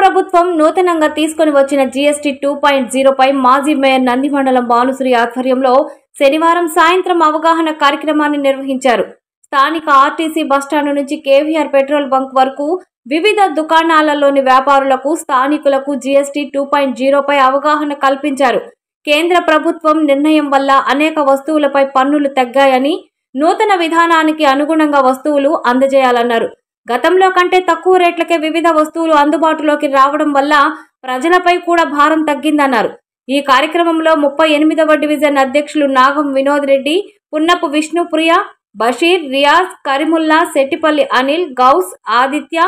ప్రభుత్వం నూతనంగా తీసుకొని వచ్చిన జీఎస్టీ 2.0 పై మాజీ మేయర్ నందిమండలం భానుశ్రీ ఆధ్వర్యంలో శనివారం సాయంత్రం అవగాహన కార్యక్రమాన్ని నిర్వహించారు. స్థానిక ఆర్టీసీ బస్టాండ్ నుంచి కేవీఆర్ పెట్రోల్ బంక్ వరకు వివిధ దుకాణాలలోని వ్యాపారులకు, స్థానికులకు జీఎస్టీ 2.0 పై అవగాహన కల్పించారు. కేంద్ర ప్రభుత్వం నిర్ణయం వల్ల అనేక వస్తువులపై పన్నులు తగ్గాయని, నూతన విధానానికి అనుగుణంగా వస్తువులు అందజేయాలన్నారు. గతంలో కంటే తక్కువ రేట్లకే వివిధ వస్తువులు అందుబాటులోకి రావడం వల్ల ప్రజలపై కూడా భారం తగ్గిందన్నారు. ఈ కార్యక్రమంలో 38వ డివిజన్ అధ్యక్షులు నాగం వినోద్ రెడ్డి, పున్నపు విష్ణుప్రియ, బషీర్, రియాజ్, కరీముల్లా, సెట్టిపల్లి అనిల్, గౌస్, ఆదిత్య,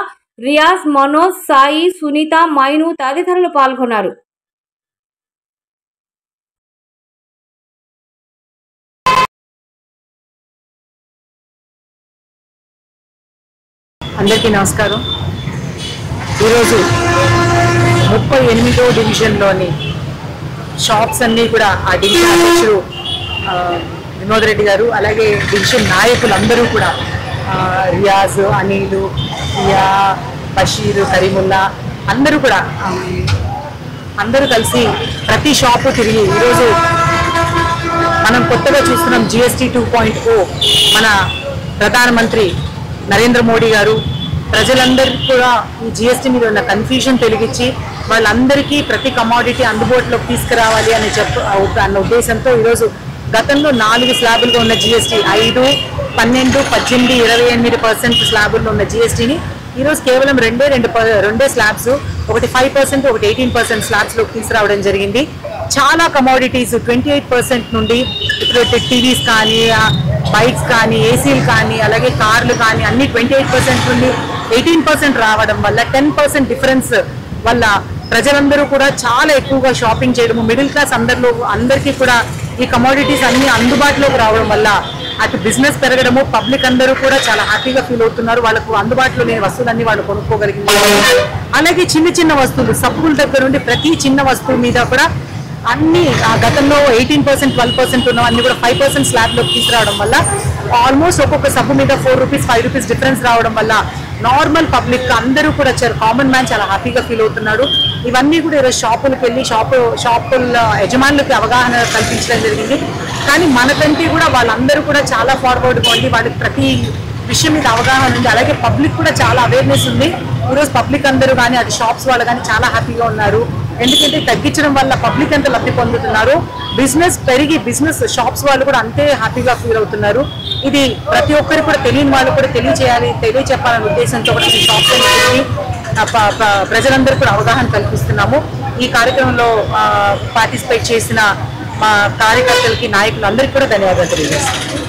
రియాజ్, మనోజ్, సాయి, సునీత, మైను తదితరులు పాల్గొన్నారు. అందరికీ నమస్కారం. ఈరోజు 38వ డివిజన్లోని షాప్స్ అన్నీ కూడా ఆ డివిజన్ అధ్యక్షుడు వినోద్ రెడ్డి గారు, అలాగే డివిజన్ నాయకులందరూ కూడా రియాజ్, అనిల్, బషీర్, కరీముల్లా అందరూ కూడా అందరూ కలిసి ప్రతి షాపు తిరిగి ఈరోజు మనం కొత్తగా చూస్తున్నాం జీఎస్టీ 2.0. మన ప్రధానమంత్రి నరేంద్ర మోడీ గారు ప్రజలందరికీ కూడా ఈ జీఎస్టీ మీద ఉన్న కన్ఫ్యూజన్ తొలగించి వాళ్ళందరికీ ప్రతి కమోడిటీ అందుబాటులోకి తీసుకురావాలి అన్న ఉద్దేశంతో ఈరోజు గతంలో 4 స్లాబులుగా ఉన్న జీఎస్టీ 5, 12, 18, 28% స్లాబుల్లో ఉన్న జీఎస్టీని ఈరోజు కేవలం రెండే స్లాబ్స్, ఒకటి 5%, ఒకటి 18% స్లాబ్స్లోకి తీసుకురావడం జరిగింది. చాలా కమోడిటీస్ 28% నుండి టీవీస్ కానీ, బైక్స్ కానీ, ఏసీలు కానీ, అలాగే కార్లు కానీ అన్ని 28% నుండి 18% రావడం వల్ల 10% డిఫరెన్స్ వల్ల ప్రజలందరూ కూడా చాలా ఎక్కువగా షాపింగ్ చేయడము, మిడిల్ క్లాస్ అందరికీ కూడా ఈ కమోడిటీస్ అన్ని అందుబాటులోకి రావడం వల్ల అటు బిజినెస్ పెరగడము, పబ్లిక్ అందరూ కూడా చాలా హ్యాపీగా ఫీల్ అవుతున్నారు. వాళ్ళకు అందుబాటులో లేని వస్తువులన్నీ వాళ్ళు కొనుక్కోగలిగినారు. అలాగే చిన్న చిన్న వస్తువులు, సబ్బుల దగ్గర నుండి ప్రతి చిన్న వస్తువు మీద కూడా అన్ని గతంలో 18%, 12% ఉన్న అన్ని కూడా 5% స్లాబ్లోకి తీసుకురావడం వల్ల ఆల్మోస్ట్ ఒక్కొక్క సబ్బు మీద 4 రూపీస్, 5 రూపీస్ డిఫరెన్స్ రావడం వల్ల నార్మల్ పబ్లిక్ అందరూ కూడా కామన్ మ్యాన్ చాలా హ్యాపీగా ఫీల్ అవుతున్నాడు. ఇవన్నీ కూడా ఈరోజు షాపులకు వెళ్ళి షాపుల యజమానులకి అవగాహన కల్పించడం జరిగింది. కానీ మనకంటే కూడా వాళ్ళందరూ కూడా చాలా ఫార్వర్డ్గా ఉండి వాళ్ళకి ప్రతి విషయం మీద అవగాహన ఉంది. అలాగే పబ్లిక్ కూడా చాలా అవేర్నెస్ ఉంది. ఈరోజు పబ్లిక్ అందరూ కానీ అది షాప్స్ వాళ్ళు కానీ చాలా హ్యాపీగా ఉన్నారు. ఎందుకంటే తగ్గించడం వల్ల పబ్లిక్ ఎంత లబ్ధి పొందుతున్నారు, బిజినెస్ పెరిగి బిజినెస్ షాప్స్ వాళ్ళు కూడా అంతే హ్యాపీగా ఫీల్ అవుతున్నారు. ఇది ప్రతి ఒక్కరికి కూడా తెలియని వాళ్ళు కూడా తెలియచెప్పాలనే ఉద్దేశంతో కూడా ఈ షాప్స్ పెరిగి ప్రజలందరూ కూడా అవగాహన కల్పిస్తున్నాము. ఈ కార్యక్రమంలో పార్టిసిపేట్ చేసిన మా కార్యకర్తలకి, నాయకులు అందరికీ కూడా ధన్యవాదాలు తెలియజేస్తున్నాం.